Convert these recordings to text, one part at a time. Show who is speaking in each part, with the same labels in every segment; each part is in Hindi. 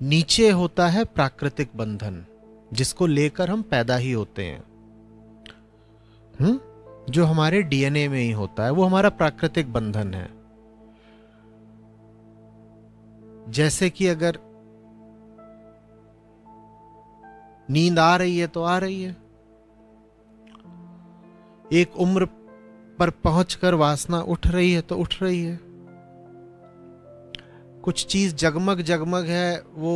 Speaker 1: नीचे होता है प्राकृतिक बंधन, जिसको लेकर हम पैदा ही होते हैं। जो हमारे डीएनए में ही होता है, वो हमारा प्राकृतिक बंधन है। जैसे कि अगर नींद आ रही है तो आ रही है, एक उम्र पर पहुंचकर वासना उठ रही है तो उठ रही है, कुछ चीज जगमग जगमग है वो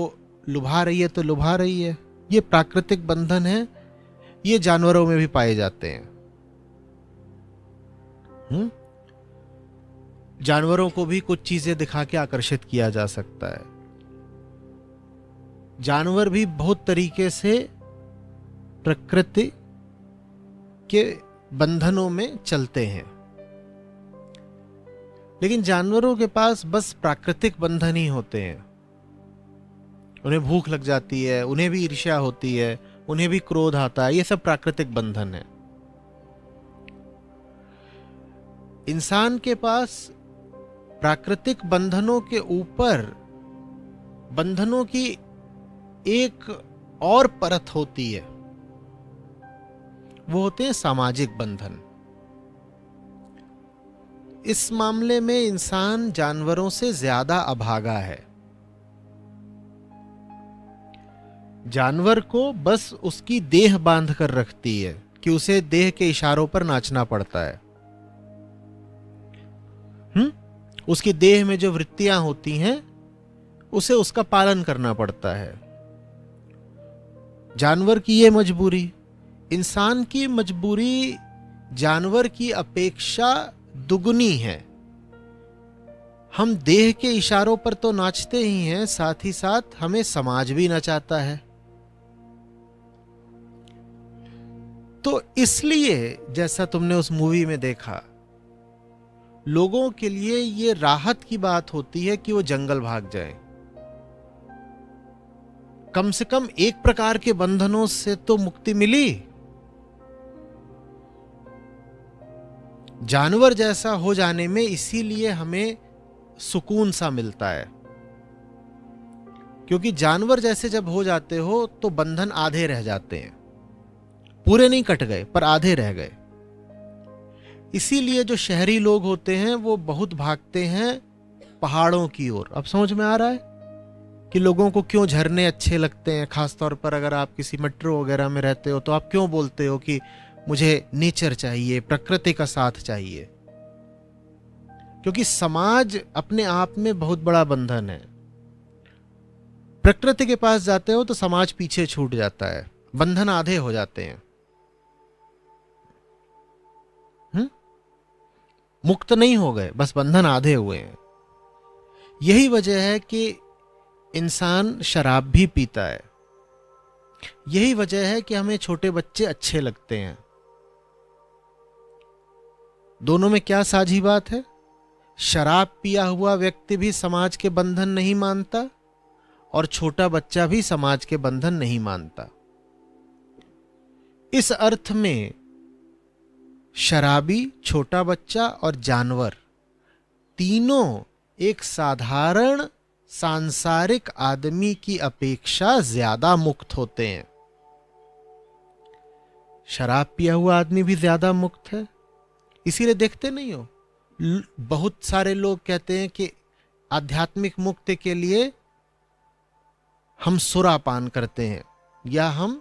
Speaker 1: लुभा रही है तो लुभा रही है। ये प्राकृतिक बंधन है, ये जानवरों में भी पाए जाते हैं। जानवरों को भी कुछ चीजें दिखा के आकर्षित किया जा सकता है। जानवर भी बहुत तरीके से प्रकृति के बंधनों में चलते हैं, लेकिन जानवरों के पास बस प्राकृतिक बंधन ही होते हैं। उन्हें भूख लग जाती है, उन्हें भी ईर्ष्या होती है, उन्हें भी क्रोध आता है, ये सब प्राकृतिक बंधन है। इंसान के पास प्राकृतिक बंधनों के ऊपर बंधनों की एक और परत होती है, वो होते हैं सामाजिक बंधन। इस मामले में इंसान जानवरों से ज्यादा अभागा है। जानवर को बस उसकी देह बांध कर रखती है कि उसे देह के इशारों पर नाचना पड़ता है। उसकी देह में जो वृत्तियां होती हैं उसे उसका पालन करना पड़ता है। जानवर की यह मजबूरी, इंसान की मजबूरी जानवर की अपेक्षा दुगनी है। हम देह के इशारों पर तो नाचते ही हैं, साथ ही साथ हमें समाज भी नचाता है। तो इसलिए जैसा तुमने उस मूवी में देखा, लोगों के लिए यह राहत की बात होती है कि वो जंगल भाग जाएं। कम से कम एक प्रकार के बंधनों से तो मुक्ति मिली। जानवर जैसा हो जाने में इसीलिए हमें सुकून सा मिलता है, क्योंकि जानवर जैसे जब हो जाते हो तो बंधन आधे रह जाते हैं, पूरे नहीं कट गए पर आधे रह गए। इसीलिए जो शहरी लोग होते हैं वो बहुत भागते हैं पहाड़ों की ओर। अब समझ में आ रहा है कि लोगों को क्यों झरने अच्छे लगते हैं। खासतौर पर अगर आप किसी मेट्रो वगैरह में रहते हो तो आप क्यों बोलते हो कि मुझे नेचर चाहिए, प्रकृति का साथ चाहिए? क्योंकि समाज अपने आप में बहुत बड़ा बंधन है। प्रकृति के पास जाते हो तो समाज पीछे छूट जाता है, बंधन आधे हो जाते हैं। मुक्त नहीं हो गए, बस बंधन आधे हुए हैं। यही वजह है कि इंसान शराब भी पीता है। यही वजह है कि हमें छोटे बच्चे अच्छे लगते हैं। दोनों में क्या साझी बात है? शराब पिया हुआ व्यक्ति भी समाज के बंधन नहीं मानता और छोटा बच्चा भी समाज के बंधन नहीं मानता। इस अर्थ में शराबी, छोटा बच्चा और जानवर तीनों एक साधारण सांसारिक आदमी की अपेक्षा ज्यादा मुक्त होते हैं। शराब पिया हुआ आदमी भी ज्यादा मुक्त है। इसीलिए देखते नहीं हो, बहुत सारे लोग कहते हैं कि आध्यात्मिक मुक्ति के लिए हम सुरापान करते हैं या हम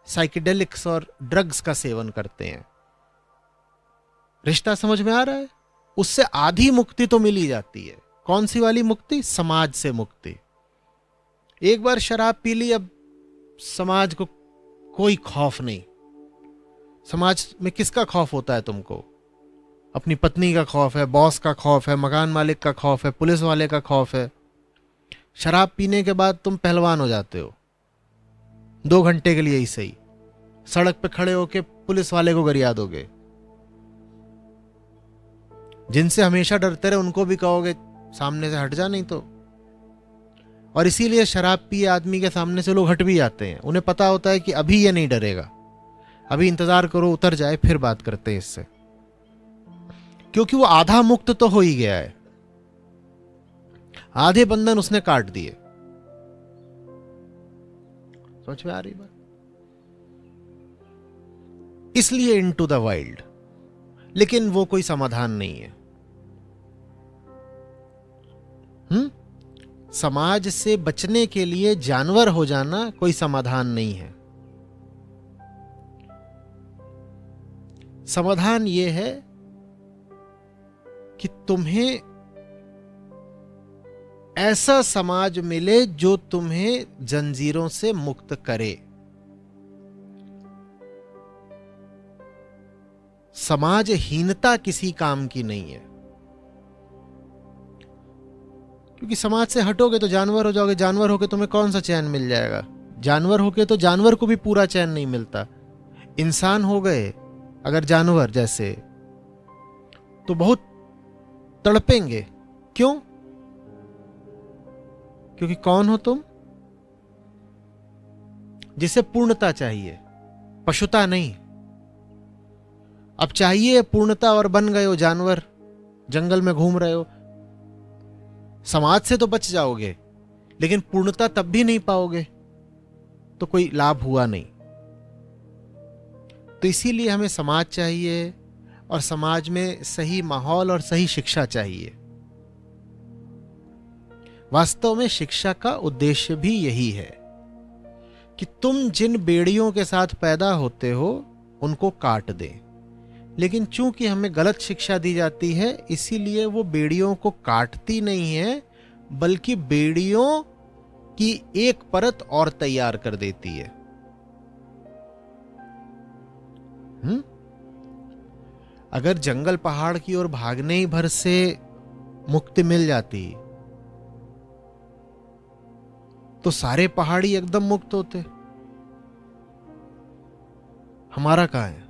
Speaker 1: साइकेडेलिक्स और ड्रग्स का सेवन करते हैं। रिश्ता समझ में आ रहा है? उससे आधी मुक्ति तो मिल ही जाती है। कौन सी वाली मुक्ति? समाज से मुक्ति। एक बार शराब पी ली, अब समाज को कोई खौफ नहीं। समाज में किसका खौफ होता है तुमको? अपनी पत्नी का खौफ है, बॉस का खौफ है, मकान मालिक का खौफ है, पुलिस वाले का खौफ है। शराब पीने के बाद तुम पहलवान हो जाते हो 2 घंटे के लिए ही सही। सड़क पे खड़े होके पुलिस वाले को गरिया दोगे। जिनसे हमेशा डरते रहे उनको भी कहोगे सामने से हट जा, नहीं तो। और इसीलिए शराब पिए आदमी के सामने से लोग हट भी जाते हैं। उन्हें पता होता है कि अभी ये नहीं डरेगा, अभी इंतजार करो उतर जाए फिर बात करते हैं इससे, क्योंकि वो आधा मुक्त तो हो ही गया है। आधे बंधन उसने काट दिए। समझ में आ रही बात? इसलिए इनटू द वाइल्ड, लेकिन वो कोई समाधान नहीं है। समाज से बचने के लिए जानवर हो जाना कोई समाधान नहीं है। समाधान यह है कि तुम्हें ऐसा समाज मिले जो तुम्हें जंजीरों से मुक्त करे। समाजहीनता किसी काम की नहीं है, क्योंकि समाज से हटोगे तो जानवर हो जाओगे। जानवर होके तुम्हें कौन सा चैन मिल जाएगा? जानवर होके तो जानवर को भी पूरा चैन नहीं मिलता। इंसान हो गए अगर जानवर जैसे, तो बहुत तड़पेंगे। क्यों? क्योंकि कौन हो तुम? जिसे पूर्णता चाहिए, पशुता नहीं। अब चाहिए पूर्णता और बन गए हो जानवर, जंगल में घूम रहे हो। समाज से तो बच जाओगे, लेकिन पूर्णता तब भी नहीं पाओगे, तो कोई लाभ हुआ नहीं। तो इसीलिए हमें समाज चाहिए, और समाज में सही माहौल और सही शिक्षा चाहिए। वास्तव में शिक्षा का उद्देश्य भी यही है कि तुम जिन बेड़ियों के साथ पैदा होते हो उनको काट दें। लेकिन चूंकि हमें गलत शिक्षा दी जाती है, इसीलिए वो बेड़ियों को काटती नहीं है, बल्कि बेड़ियों की एक परत और तैयार कर देती है। अगर जंगल पहाड़ की ओर भागने ही भर से मुक्ति मिल जाती तो सारे पहाड़ी एकदम मुक्त होते। हमारा कहां है?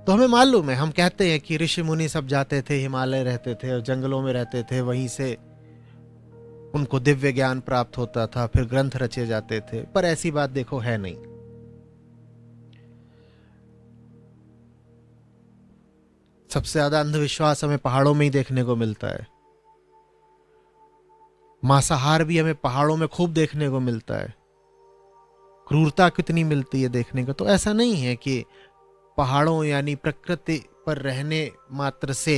Speaker 1: तो हमें मालूम है, हम कहते हैं कि ऋषि मुनि सब जाते थे, हिमालय रहते थे और जंगलों में रहते थे, वहीं से उनको दिव्य ज्ञान प्राप्त होता था, फिर ग्रंथ रचे जाते थे। पर ऐसी बात देखो है नहीं। सबसे ज्यादा अंधविश्वास हमें पहाड़ों में ही देखने को मिलता है। मांसाहार भी हमें पहाड़ों में खूब देखने को मिलता है। क्रूरता कितनी मिलती है देखने को। तो ऐसा नहीं है कि पहाड़ों यानी प्रकृति पर रहने मात्र से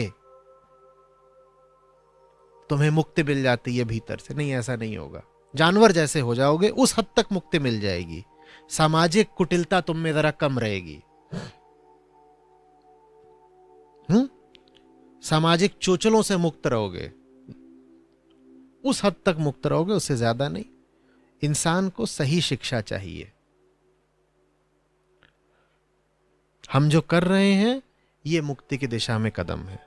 Speaker 1: तुम्हें मुक्ति मिल जाती है भीतर से। नहीं, ऐसा नहीं होगा। जानवर जैसे हो जाओगे उस हद तक मुक्ति मिल जाएगी। सामाजिक कुटिलता तुम में जरा कम रहेगी। सामाजिक चोचलों से मुक्त रहोगे, उस हद तक मुक्त रहोगे, उससे ज्यादा नहीं। इंसान को सही शिक्षा चाहिए। हम जो कर रहे हैं ये मुक्ति की दिशा में कदम है।